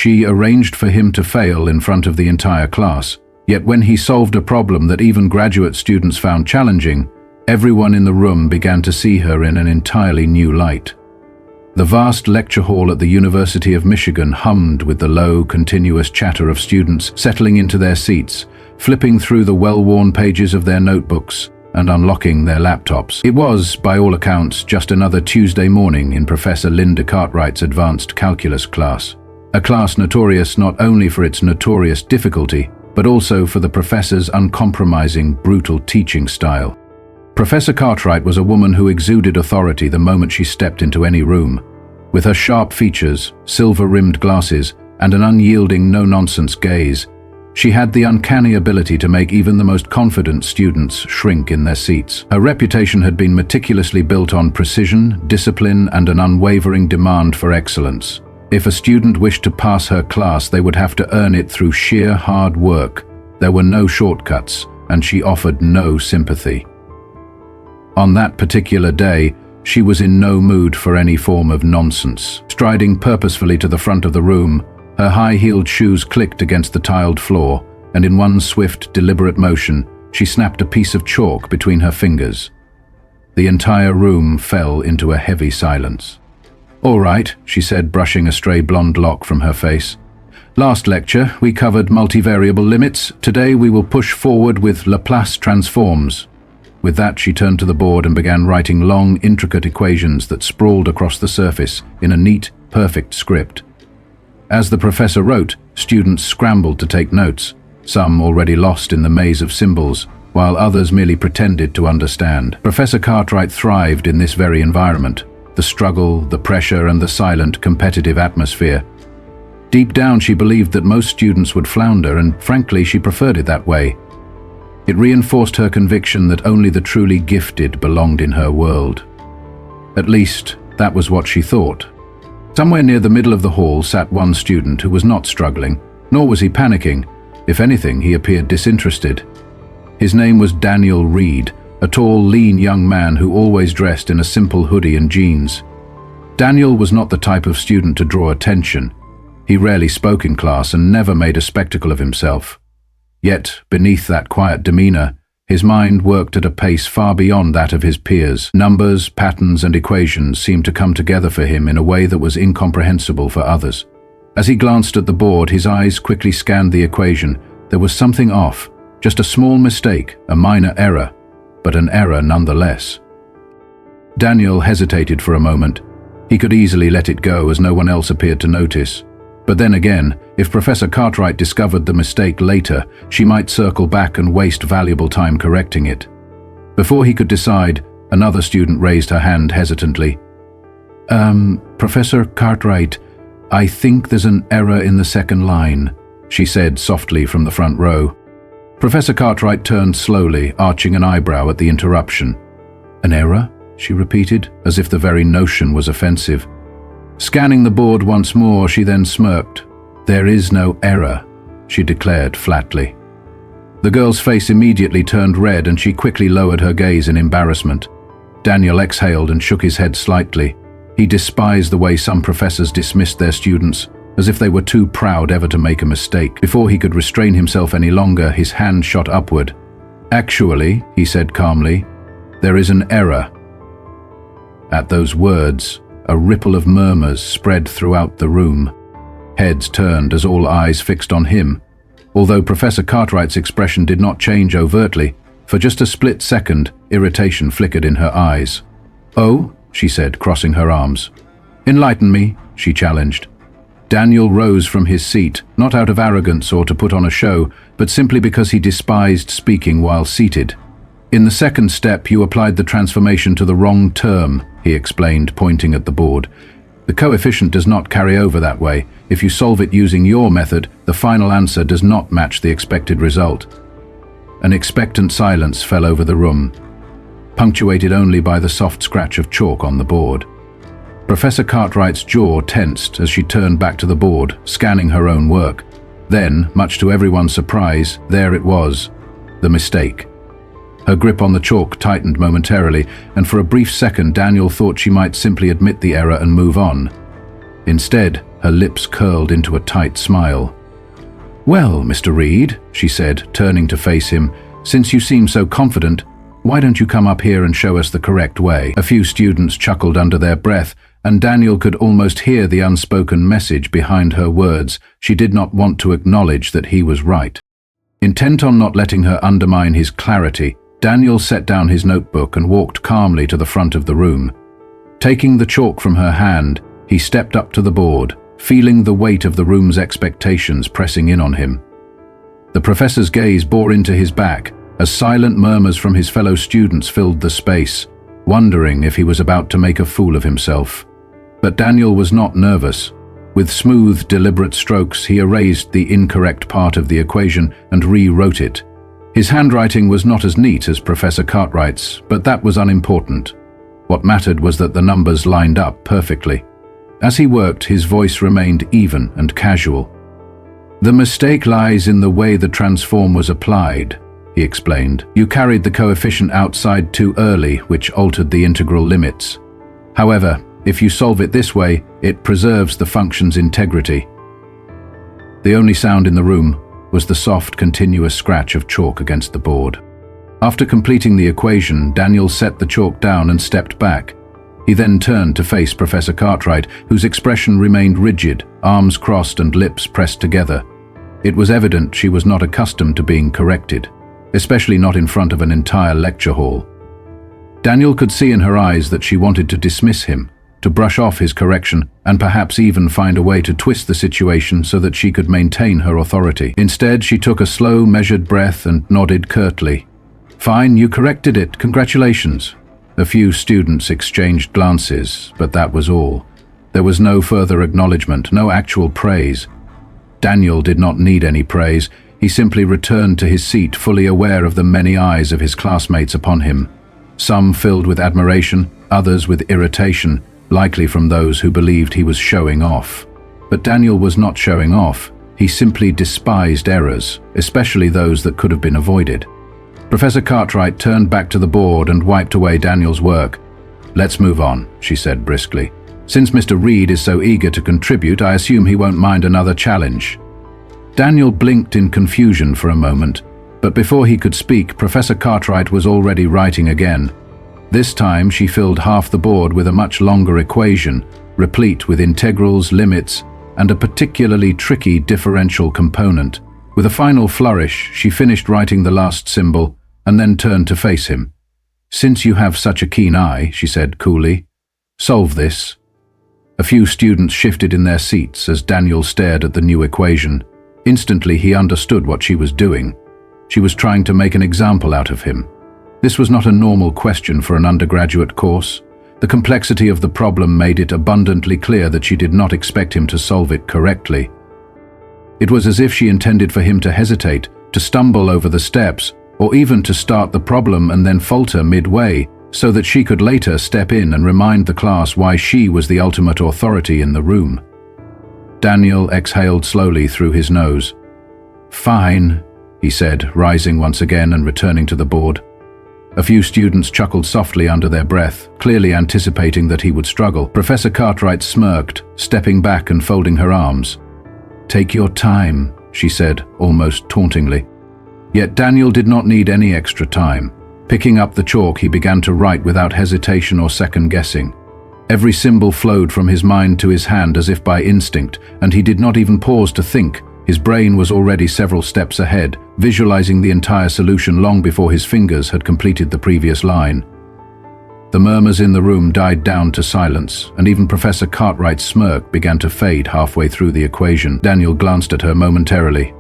she arranged for him to fail in front of the entire class. Yet when he solved a problem that even graduate students found challenging, everyone in the room began to see her in an entirely new light. The vast lecture hall at the University of Michigan hummed with the low, continuous chatter of students settling into their seats, flipping through the well-worn pages of their notebooks and unlocking their laptops. It was, by all accounts, just another Tuesday morning in Professor Linda Cartwright's advanced calculus class, a class notorious not only for its notorious difficulty, but also for the professor's uncompromising, brutal teaching style. Professor Cartwright was a woman who exuded authority the moment she stepped into any room. With her sharp features, silver-rimmed glasses, and an unyielding, no-nonsense gaze, she had the uncanny ability to make even the most confident students shrink in their seats. Her reputation had been meticulously built on precision, discipline, and an unwavering demand for excellence. If a student wished to pass her class, they would have to earn it through sheer hard work. There were no shortcuts, and she offered no sympathy. On that particular day, she was in no mood for any form of nonsense. Striding purposefully to the front of the room, her high-heeled shoes clicked against the tiled floor, and in one swift, deliberate motion, she snapped a piece of chalk between her fingers. The entire room fell into a heavy silence. "All right," she said, brushing a stray blonde lock from her face. "Last lecture, we covered multivariable limits. Today we will push forward with Laplace transforms." With that, she turned to the board and began writing long, intricate equations that sprawled across the surface in a neat, perfect script. As the professor wrote, students scrambled to take notes, some already lost in the maze of symbols, while others merely pretended to understand. Professor Cartwright thrived in this very environment, the struggle, the pressure, and the silent, competitive atmosphere. Deep down, she believed that most students would flounder, and frankly, she preferred it that way. It reinforced her conviction that only the truly gifted belonged in her world. At least, that was what she thought. Somewhere near the middle of the hall sat one student who was not struggling, nor was he panicking. If anything, he appeared disinterested. His name was Daniel Reed, a tall, lean young man who always dressed in a simple hoodie and jeans. Daniel was not the type of student to draw attention. He rarely spoke in class and never made a spectacle of himself. Yet, beneath that quiet demeanor, his mind worked at a pace far beyond that of his peers. Numbers, patterns, and equations seemed to come together for him in a way that was incomprehensible for others. As he glanced at the board, his eyes quickly scanned the equation. There was something off, just a small mistake, a minor error, but an error nonetheless. Daniel hesitated for a moment. He could easily let it go as no one else appeared to notice. But then again, if Professor Cartwright discovered the mistake later, she might circle back and waste valuable time correcting it. Before he could decide, another student raised her hand hesitantly. Professor Cartwright, I think there's an error in the second line," she said softly from the front row. Professor Cartwright turned slowly, arching an eyebrow at the interruption. "An error?" she repeated, as if the very notion was offensive. Scanning the board once more, she then smirked. "There is no error," she declared flatly. The girl's face immediately turned red and she quickly lowered her gaze in embarrassment. Daniel exhaled and shook his head slightly. He despised the way some professors dismissed their students, as if they were too proud ever to make a mistake. Before he could restrain himself any longer, his hand shot upward. "Actually," he said calmly, "there is an error." At those words, a ripple of murmurs spread throughout the room. Heads turned as all eyes fixed on him. Although Professor Cartwright's expression did not change overtly, for just a split second, irritation flickered in her eyes. "Oh?" she said, crossing her arms. "Enlighten me," she challenged. Daniel rose from his seat, not out of arrogance or to put on a show, but simply because he despised speaking while seated. "In the second step, you applied the transformation to the wrong term," he explained, pointing at the board. "The coefficient does not carry over that way. If you solve it using your method, the final answer does not match the expected result." An expectant silence fell over the room, punctuated only by the soft scratch of chalk on the board. Professor Cartwright's jaw tensed as she turned back to the board, scanning her own work. Then, much to everyone's surprise, there it was, the mistake. Her grip on the chalk tightened momentarily, and for a brief second Daniel thought she might simply admit the error and move on. Instead, her lips curled into a tight smile. "Well, Mr. Reed," she said, turning to face him, "since you seem so confident, why don't you come up here and show us the correct way?" A few students chuckled under their breath, and Daniel could almost hear the unspoken message behind her words. She did not want to acknowledge that he was right. Intent on not letting her undermine his clarity, Daniel set down his notebook and walked calmly to the front of the room. Taking the chalk from her hand, he stepped up to the board, feeling the weight of the room's expectations pressing in on him. The professor's gaze bore into his back as silent murmurs from his fellow students filled the space, wondering if he was about to make a fool of himself. But Daniel was not nervous. With smooth, deliberate strokes, he erased the incorrect part of the equation and rewrote it. His handwriting was not as neat as Professor Cartwright's, but that was unimportant. What mattered was that the numbers lined up perfectly. As he worked, his voice remained even and casual. "The mistake lies in the way the transform was applied," he explained. "You carried the coefficient outside too early, which altered the integral limits. However, if you solve it this way, it preserves the function's integrity." The only sound in the room was the soft, continuous scratch of chalk against the board. After completing the equation, Daniel set the chalk down and stepped back. He then turned to face Professor Cartwright, whose expression remained rigid, arms crossed and lips pressed together. It was evident she was not accustomed to being corrected, especially not in front of an entire lecture hall. Daniel could see in her eyes that she wanted to dismiss him, to brush off his correction, and perhaps even find a way to twist the situation so that she could maintain her authority. Instead, she took a slow, measured breath and nodded curtly. "Fine, you corrected it. Congratulations." A few students exchanged glances, but that was all. There was no further acknowledgement, no actual praise. Daniel did not need any praise. He simply returned to his seat, fully aware of the many eyes of his classmates upon him. Some filled with admiration, others with irritation, likely from those who believed he was showing off. But Daniel was not showing off. He simply despised errors, especially those that could have been avoided. Professor Cartwright turned back to the board and wiped away Daniel's work. "Let's move on," she said briskly. "Since Mr. Reed is so eager to contribute, I assume he won't mind another challenge." Daniel blinked in confusion for a moment, but before he could speak, Professor Cartwright was already writing again. This time she filled half the board with a much longer equation, replete with integrals, limits, and a particularly tricky differential component. With a final flourish, she finished writing the last symbol and then turned to face him. "Since you have such a keen eye," she said coolly, "solve this." A few students shifted in their seats as Daniel stared at the new equation. Instantly he understood what she was doing. She was trying to make an example out of him. This was not a normal question for an undergraduate course. The complexity of the problem made it abundantly clear that she did not expect him to solve it correctly. It was as if she intended for him to hesitate, to stumble over the steps, or even to start the problem and then falter midway, so that she could later step in and remind the class why she was the ultimate authority in the room. Daniel exhaled slowly through his nose. "Fine," he said, rising once again and returning to the board. A few students chuckled softly under their breath, clearly anticipating that he would struggle. Professor Cartwright smirked, stepping back and folding her arms. "Take your time," she said, almost tauntingly. Yet Daniel did not need any extra time. Picking up the chalk, he began to write without hesitation or second-guessing. Every symbol flowed from his mind to his hand as if by instinct, and he did not even pause to think. His brain was already several steps ahead, visualizing the entire solution long before his fingers had completed the previous line. The murmurs in the room died down to silence, and even Professor Cartwright's smirk began to fade halfway through the equation. Daniel glanced at her momentarily.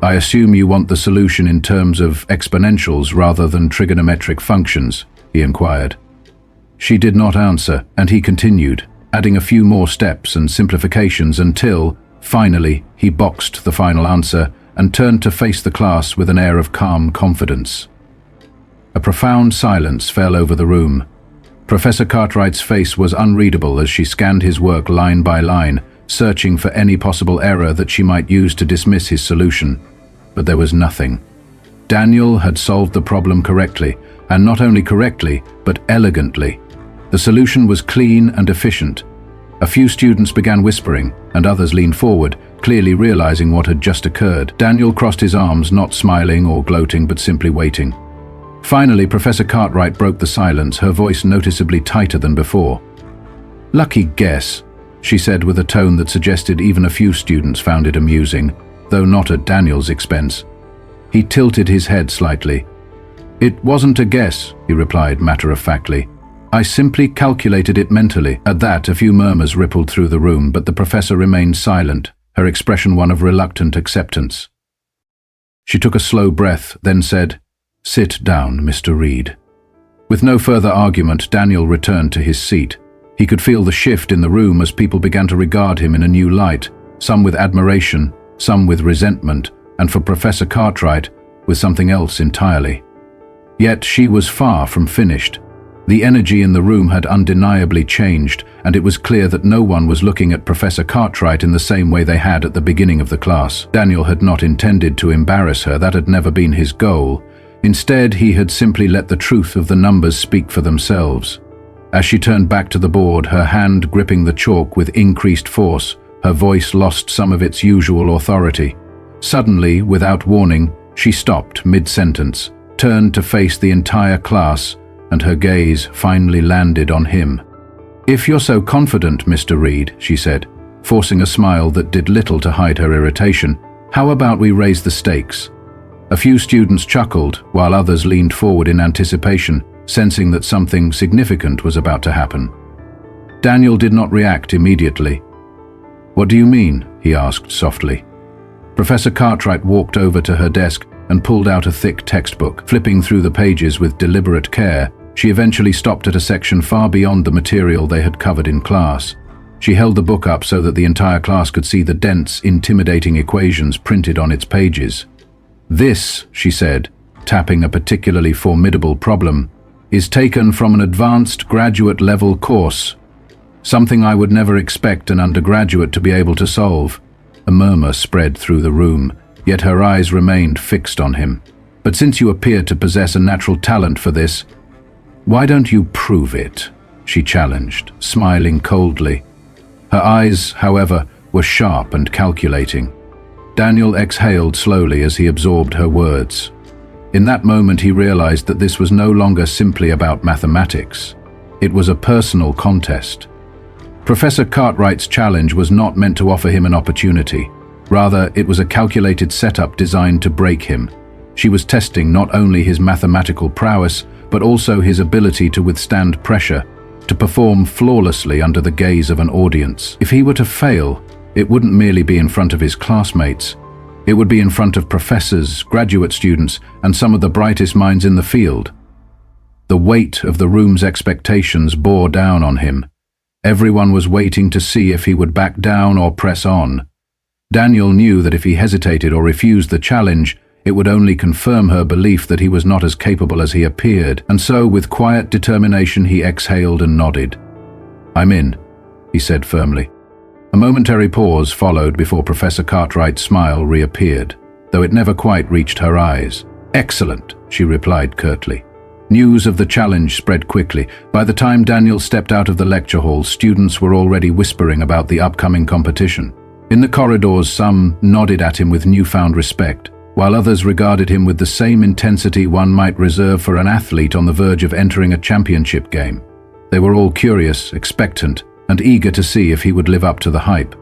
"I assume you want the solution in terms of exponentials rather than trigonometric functions?" he inquired. She did not answer, and he continued, adding a few more steps and simplifications until, finally, he boxed the final answer and turned to face the class with an air of calm confidence. A profound silence fell over the room. Professor Cartwright's face was unreadable as she scanned his work line by line, searching for any possible error that she might use to dismiss his solution. But there was nothing. Daniel had solved the problem correctly, and not only correctly, but elegantly. The solution was clean and efficient. A few students began whispering, and others leaned forward, clearly realizing what had just occurred. Daniel crossed his arms, not smiling or gloating, but simply waiting. Finally, Professor Cartwright broke the silence, her voice noticeably tighter than before. "Lucky guess," she said with a tone that suggested even a few students found it amusing, though not at Daniel's expense. He tilted his head slightly. "It wasn't a guess," he replied matter-of-factly. "I simply calculated it mentally." At that, a few murmurs rippled through the room, but the professor remained silent, her expression one of reluctant acceptance. She took a slow breath, then said, "Sit down, Mr. Reed." With no further argument, Daniel returned to his seat. He could feel the shift in the room as people began to regard him in a new light, some with admiration, some with resentment, and for Professor Cartwright, with something else entirely. Yet she was far from finished. The energy in the room had undeniably changed, and it was clear that no one was looking at Professor Cartwright in the same way they had at the beginning of the class. Daniel had not intended to embarrass her, that had never been his goal. Instead, he had simply let the truth of the numbers speak for themselves. As she turned back to the board, her hand gripping the chalk with increased force, her voice lost some of its usual authority. Suddenly, without warning, she stopped mid-sentence, turned to face the entire class, and her gaze finally landed on him. "If you're so confident, Mr. Reed," she said, forcing a smile that did little to hide her irritation, "how about we raise the stakes?" A few students chuckled, while others leaned forward in anticipation, sensing that something significant was about to happen. Daniel did not react immediately. "What do you mean?" he asked softly. Professor Cartwright walked over to her desk and pulled out a thick textbook. Flipping through the pages with deliberate care, she eventually stopped at a section far beyond the material they had covered in class. She held the book up so that the entire class could see the dense, intimidating equations printed on its pages. "This," she said, tapping a particularly formidable problem, "is taken from an advanced graduate-level course. Something I would never expect an undergraduate to be able to solve." A murmur spread through the room, yet her eyes remained fixed on him. "But since you appear to possess a natural talent for this, why don't you prove it?" she challenged, smiling coldly. Her eyes, however, were sharp and calculating. Daniel exhaled slowly as he absorbed her words. In that moment he realized that this was no longer simply about mathematics. It was a personal contest. Professor Cartwright's challenge was not meant to offer him an opportunity. Rather, it was a calculated setup designed to break him. She was testing not only his mathematical prowess, but also his ability to withstand pressure, to perform flawlessly under the gaze of an audience. If he were to fail, it wouldn't merely be in front of his classmates. It would be in front of professors, graduate students, and some of the brightest minds in the field. The weight of the room's expectations bore down on him. Everyone was waiting to see if he would back down or press on. Daniel knew that if he hesitated or refused the challenge, it would only confirm her belief that he was not as capable as he appeared, and so with quiet determination he exhaled and nodded. "I'm in," he said firmly. A momentary pause followed before Professor Cartwright's smile reappeared, though it never quite reached her eyes. "Excellent," she replied curtly. News of the challenge spread quickly. By the time Daniel stepped out of the lecture hall, students were already whispering about the upcoming competition. In the corridors, some nodded at him with newfound respect, while others regarded him with the same intensity one might reserve for an athlete on the verge of entering a championship game. They were all curious, expectant, and eager to see if he would live up to the hype.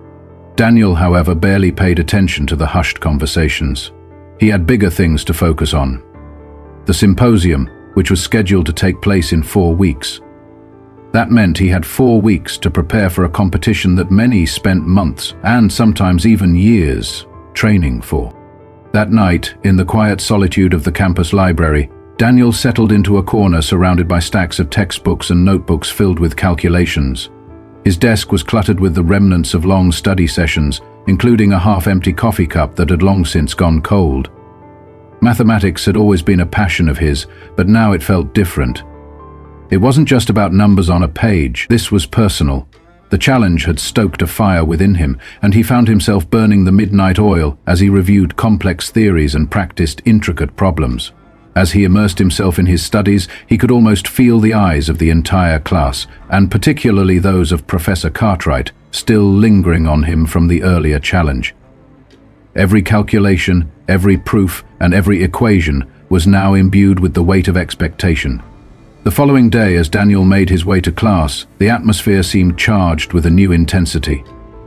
Daniel, however, barely paid attention to the hushed conversations. He had bigger things to focus on. The symposium, which was scheduled to take place in 4 weeks. That meant he had 4 weeks to prepare for a competition that many spent months, and sometimes even years, training for. That night, in the quiet solitude of the campus library, Daniel settled into a corner surrounded by stacks of textbooks and notebooks filled with calculations. His desk was cluttered with the remnants of long study sessions, including a half-empty coffee cup that had long since gone cold. Mathematics had always been a passion of his, but now it felt different. It wasn't just about numbers on a page. This was personal. The challenge had stoked a fire within him, and he found himself burning the midnight oil as he reviewed complex theories and practiced intricate problems. As he immersed himself in his studies, he could almost feel the eyes of the entire class, and particularly those of Professor Cartwright, still lingering on him from the earlier challenge. Every calculation, every proof, and every equation was now imbued with the weight of expectation. The following day, as Daniel made his way to class, the atmosphere seemed charged with a new intensity.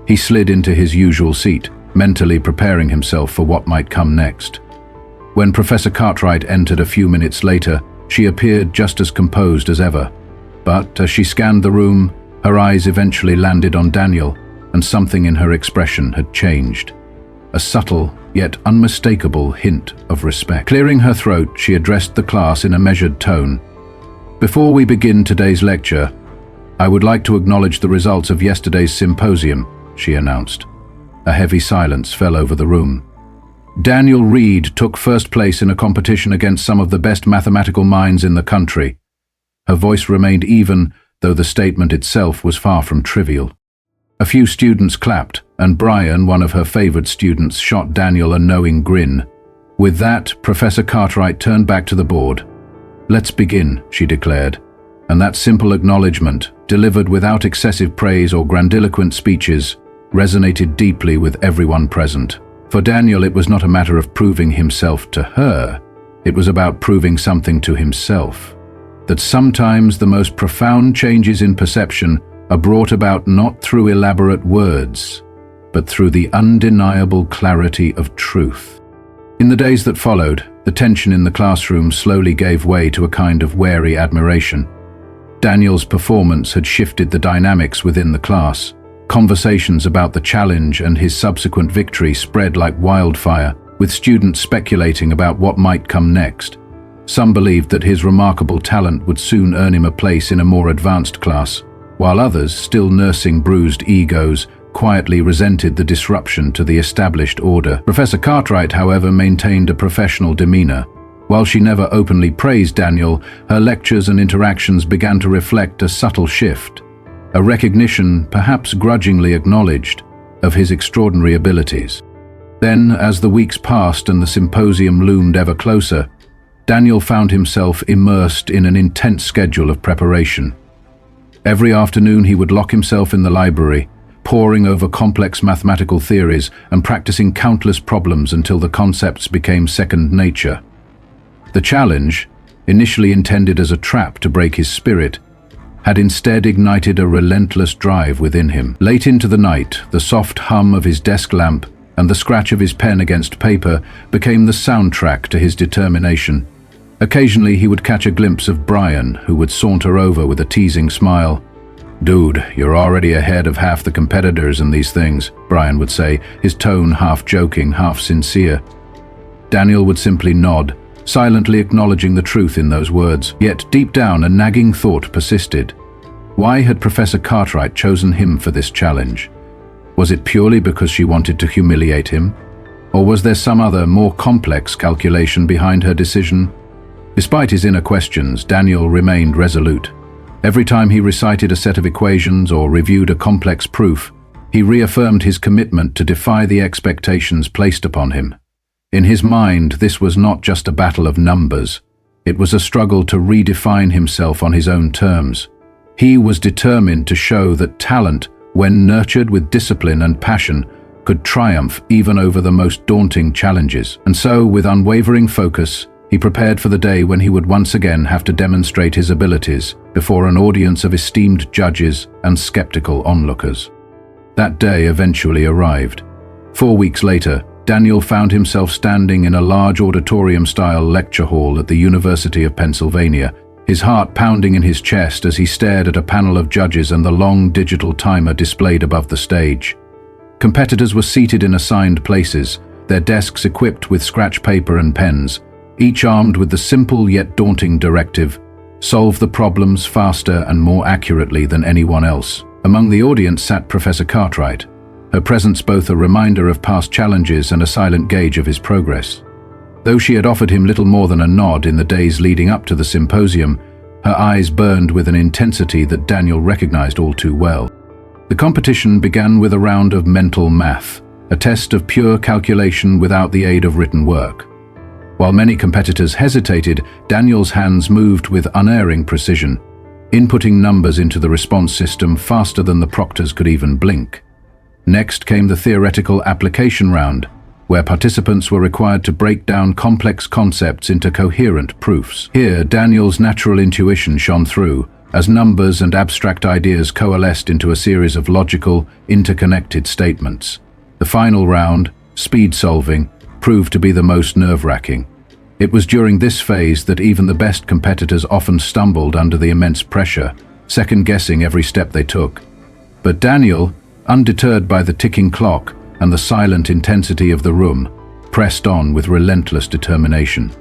He slid into his usual seat, mentally preparing himself for what might come next. When Professor Cartwright entered a few minutes later, she appeared just as composed as ever. But as she scanned the room, her eyes eventually landed on Daniel, and something in her expression had changed. A subtle, yet unmistakable hint of respect. Clearing her throat, she addressed the class in a measured tone. "Before we begin today's lecture, I would like to acknowledge the results of yesterday's symposium," she announced. A heavy silence fell over the room. Daniel Reed took first place in a competition against some of the best mathematical minds in the country. Her voice remained even, though the statement itself was far from trivial. A few students clapped, and Brian, one of her favorite students, shot Daniel a knowing grin. With that, Professor Cartwright turned back to the board. "Let's begin," she declared, and that simple acknowledgement, delivered without excessive praise or grandiloquent speeches, resonated deeply with everyone present. For Daniel, it was not a matter of proving himself to her, it was about proving something to himself. That sometimes the most profound changes in perception are brought about not through elaborate words, but through the undeniable clarity of truth. In the days that followed, the tension in the classroom slowly gave way to a kind of wary admiration. Daniel's performance had shifted the dynamics within the class. Conversations about the challenge and his subsequent victory spread like wildfire, with students speculating about what might come next. Some believed that his remarkable talent would soon earn him a place in a more advanced class, while others, still nursing bruised egos, quietly resented the disruption to the established order. Professor Cartwright, however, maintained a professional demeanor. While she never openly praised Daniel, her lectures and interactions began to reflect a subtle shift. A recognition, perhaps grudgingly acknowledged, of his extraordinary abilities. Then, as the weeks passed and the symposium loomed ever closer, Daniel found himself immersed in an intense schedule of preparation. Every afternoon he would lock himself in the library, poring over complex mathematical theories and practicing countless problems until the concepts became second nature. The challenge, initially intended as a trap to break his spirit, had instead ignited a relentless drive within him. Late into the night, the soft hum of his desk lamp and the scratch of his pen against paper became the soundtrack to his determination. Occasionally he would catch a glimpse of Brian, who would saunter over with a teasing smile. "Dude, you're already ahead of half the competitors in these things," Brian would say, his tone half joking, half sincere. Daniel would simply nod, silently acknowledging the truth in those words. Yet deep down a nagging thought persisted. Why had Professor Cartwright chosen him for this challenge? Was it purely because she wanted to humiliate him? Or was there some other, more complex calculation behind her decision? Despite his inner questions, Daniel remained resolute. Every time he recited a set of equations or reviewed a complex proof, he reaffirmed his commitment to defy the expectations placed upon him. In his mind, this was not just a battle of numbers. It was a struggle to redefine himself on his own terms. He was determined to show that talent, when nurtured with discipline and passion, could triumph even over the most daunting challenges. And so, with unwavering focus, he prepared for the day when he would once again have to demonstrate his abilities before an audience of esteemed judges and skeptical onlookers. That day eventually arrived. 4 weeks later, Daniel found himself standing in a large auditorium-style lecture hall at the University of Pennsylvania, his heart pounding in his chest as he stared at a panel of judges and the long digital timer displayed above the stage. Competitors were seated in assigned places, their desks equipped with scratch paper and pens, each armed with the simple yet daunting directive: solve the problems faster and more accurately than anyone else. Among the audience sat Professor Cartwright, her presence both a reminder of past challenges and a silent gauge of his progress. Though she had offered him little more than a nod in the days leading up to the symposium, her eyes burned with an intensity that Daniel recognized all too well. The competition began with a round of mental math, a test of pure calculation without the aid of written work. While many competitors hesitated, Daniel's hands moved with unerring precision, inputting numbers into the response system faster than the proctors could even blink. Next came the theoretical application round, where participants were required to break down complex concepts into coherent proofs. Here, Daniel's natural intuition shone through, as numbers and abstract ideas coalesced into a series of logical, interconnected statements. The final round, speed solving, proved to be the most nerve-wracking. It was during this phase that even the best competitors often stumbled under the immense pressure, second-guessing every step they took. But Daniel, undeterred by the ticking clock and the silent intensity of the room, pressed on with relentless determination.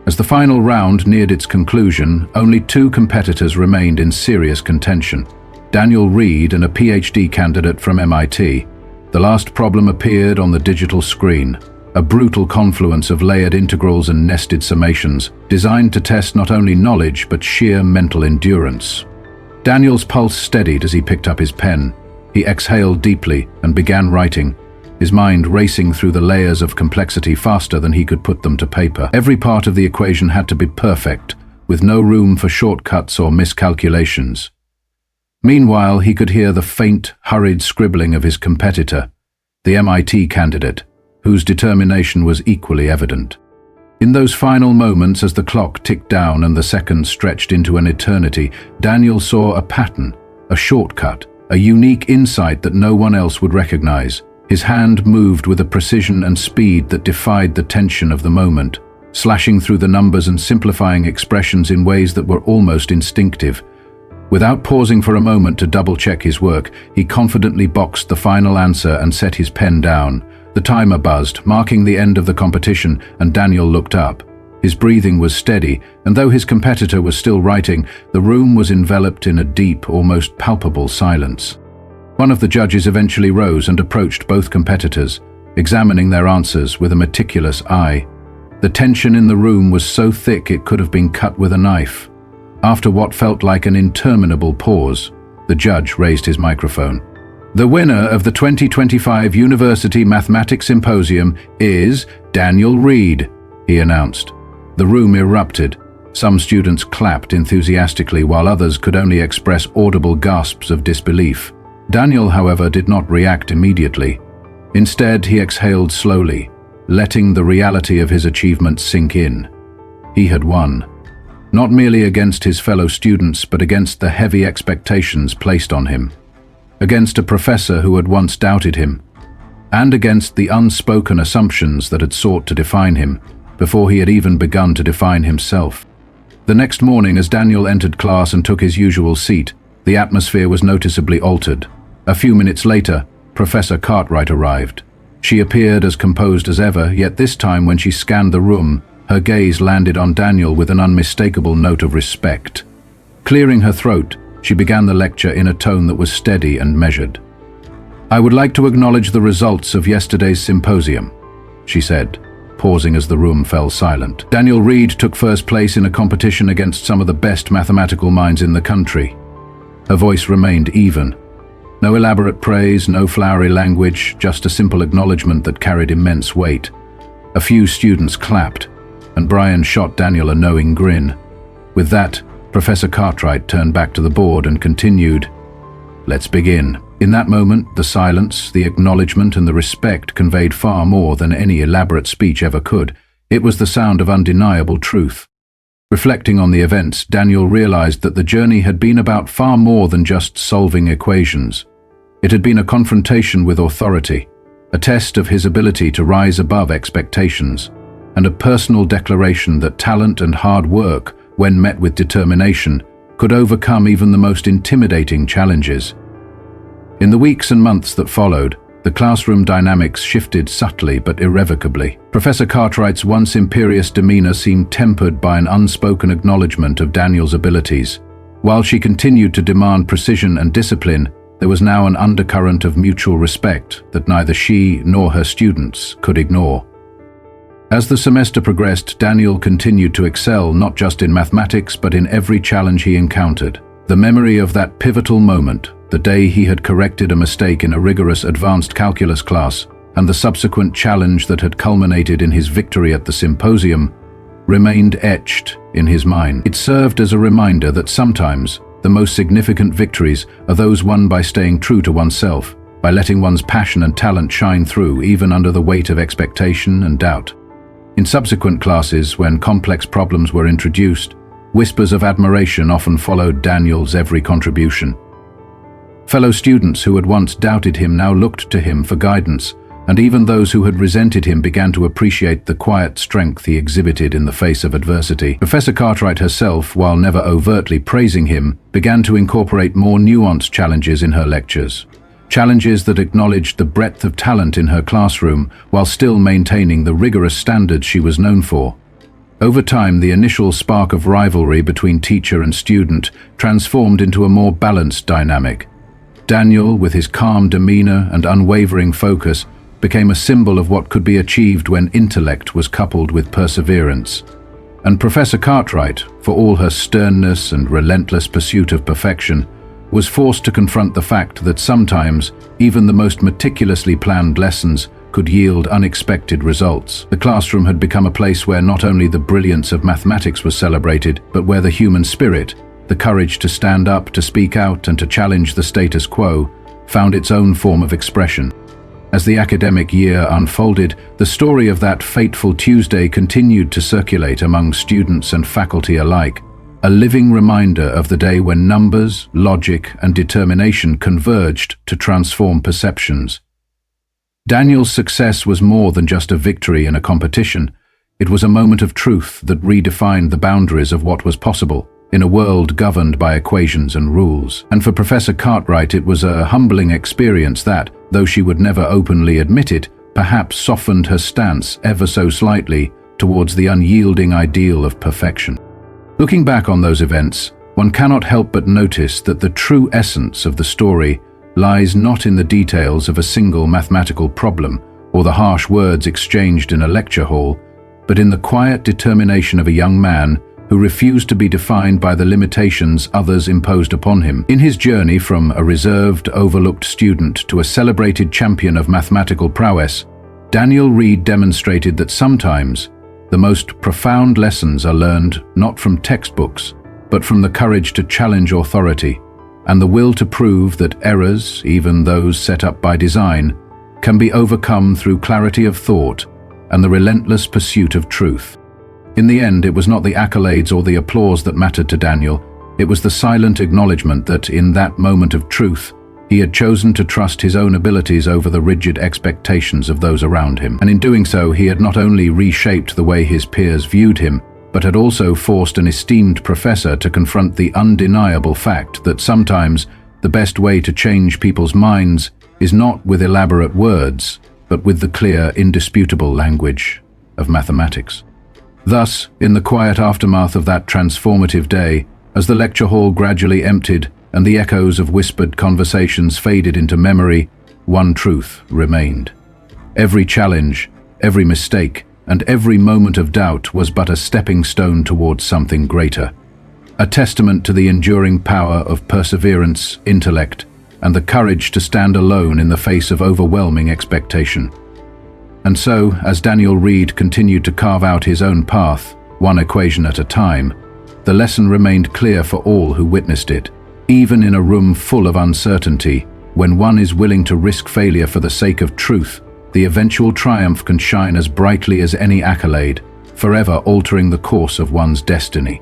As the final round neared its conclusion, only two competitors remained in serious contention: Daniel Reed and a PhD candidate from MIT. The last problem appeared on the digital screen, a brutal confluence of layered integrals and nested summations, designed to test not only knowledge but sheer mental endurance. Daniel's pulse steadied as he picked up his pen. He exhaled deeply and began writing, his mind racing through the layers of complexity faster than he could put them to paper. Every part of the equation had to be perfect, with no room for shortcuts or miscalculations. Meanwhile, he could hear the faint, hurried scribbling of his competitor, the MIT candidate, whose determination was equally evident. In those final moments, as the clock ticked down and the seconds stretched into an eternity, Daniel saw a pattern, a shortcut, a unique insight that no one else would recognize. His hand moved with a precision and speed that defied the tension of the moment, slashing through the numbers and simplifying expressions in ways that were almost instinctive. Without pausing for a moment to double-check his work, he confidently boxed the final answer and set his pen down. The timer buzzed, marking the end of the competition, and Daniel looked up. His breathing was steady, and though his competitor was still writing, the room was enveloped in a deep, almost palpable silence. One of the judges eventually rose and approached both competitors, examining their answers with a meticulous eye. The tension in the room was so thick it could have been cut with a knife. After what felt like an interminable pause, the judge raised his microphone. "The winner of the 2025 University Mathematics Symposium is Daniel Reed," he announced. The room erupted. Some students clapped enthusiastically while others could only express audible gasps of disbelief. Daniel, however, did not react immediately. Instead, he exhaled slowly, letting the reality of his achievement sink in. He had won, not merely against his fellow students, but against the heavy expectations placed on him, against a professor who had once doubted him, and against the unspoken assumptions that had sought to define him before he had even begun to define himself. The next morning, as Daniel entered class and took his usual seat, the atmosphere was noticeably altered. A few minutes later, Professor Cartwright arrived. She appeared as composed as ever, yet this time when she scanned the room, her gaze landed on Daniel with an unmistakable note of respect. Clearing her throat, she began the lecture in a tone that was steady and measured. "I would like to acknowledge the results of yesterday's symposium," she said, pausing as the room fell silent. "Daniel Reed took first place in a competition against some of the best mathematical minds in the country." Her voice remained even. No elaborate praise, no flowery language, just a simple acknowledgement that carried immense weight. A few students clapped, and Brian shot Daniel a knowing grin. With that, Professor Cartwright turned back to the board and continued, "Let's begin." In that moment, the silence, the acknowledgement, and the respect conveyed far more than any elaborate speech ever could. It was the sound of undeniable truth. Reflecting on the events, Daniel realized that the journey had been about far more than just solving equations. It had been a confrontation with authority, a test of his ability to rise above expectations, and a personal declaration that talent and hard work, when met with determination, could overcome even the most intimidating challenges. In the weeks and months that followed, the classroom dynamics shifted subtly but irrevocably. Professor Cartwright's once imperious demeanor seemed tempered by an unspoken acknowledgement of Daniel's abilities. While she continued to demand precision and discipline, there was now an undercurrent of mutual respect that neither she nor her students could ignore. As the semester progressed, Daniel continued to excel not just in mathematics but in every challenge he encountered. The memory of that pivotal moment, the day he had corrected a mistake in a rigorous advanced calculus class, and the subsequent challenge that had culminated in his victory at the symposium remained etched in his mind. It served as a reminder that sometimes the most significant victories are those won by staying true to oneself, by letting one's passion and talent shine through even under the weight of expectation and doubt. In subsequent classes, when complex problems were introduced, whispers of admiration often followed Daniel's every contribution. Fellow students who had once doubted him now looked to him for guidance, and even those who had resented him began to appreciate the quiet strength he exhibited in the face of adversity. Professor Cartwright herself, while never overtly praising him, began to incorporate more nuanced challenges in her lectures. Challenges that acknowledged the breadth of talent in her classroom while still maintaining the rigorous standards she was known for. Over time, the initial spark of rivalry between teacher and student transformed into a more balanced dynamic. Daniel, with his calm demeanor and unwavering focus, became a symbol of what could be achieved when intellect was coupled with perseverance. And Professor Cartwright, for all her sternness and relentless pursuit of perfection, was forced to confront the fact that sometimes even the most meticulously planned lessons could yield unexpected results. The classroom had become a place where not only the brilliance of mathematics was celebrated, but where the human spirit, the courage to stand up, to speak out, and to challenge the status quo, found its own form of expression. As the academic year unfolded, the story of that fateful Tuesday continued to circulate among students and faculty alike, a living reminder of the day when numbers, logic, and determination converged to transform perceptions. Daniel's success was more than just a victory in a competition. It was a moment of truth that redefined the boundaries of what was possible in a world governed by equations and rules. And for Professor Cartwright, it was a humbling experience that, though she would never openly admit it, perhaps softened her stance ever so slightly towards the unyielding ideal of perfection. Looking back on those events, one cannot help but notice that the true essence of the story lies not in the details of a single mathematical problem or the harsh words exchanged in a lecture hall, but in the quiet determination of a young man who refused to be defined by the limitations others imposed upon him. In his journey from a reserved, overlooked student to a celebrated champion of mathematical prowess, Daniel Reed demonstrated that sometimes the most profound lessons are learned not from textbooks, but from the courage to challenge authority and the will to prove that errors, even those set up by design, can be overcome through clarity of thought and the relentless pursuit of truth. In the end, it was not the accolades or the applause that mattered to Daniel. It was the silent acknowledgement that, in that moment of truth, he had chosen to trust his own abilities over the rigid expectations of those around him. And in doing so, he had not only reshaped the way his peers viewed him, but had also forced an esteemed professor to confront the undeniable fact that sometimes the best way to change people's minds is not with elaborate words, but with the clear, indisputable language of mathematics. Thus, in the quiet aftermath of that transformative day, as the lecture hall gradually emptied and the echoes of whispered conversations faded into memory, one truth remained. Every challenge, every mistake, and every moment of doubt was but a stepping stone towards something greater, a testament to the enduring power of perseverance, intellect, and the courage to stand alone in the face of overwhelming expectation. And so, as Daniel Reed continued to carve out his own path, one equation at a time, the lesson remained clear for all who witnessed it. Even in a room full of uncertainty, when one is willing to risk failure for the sake of truth, the eventual triumph can shine as brightly as any accolade, forever altering the course of one's destiny.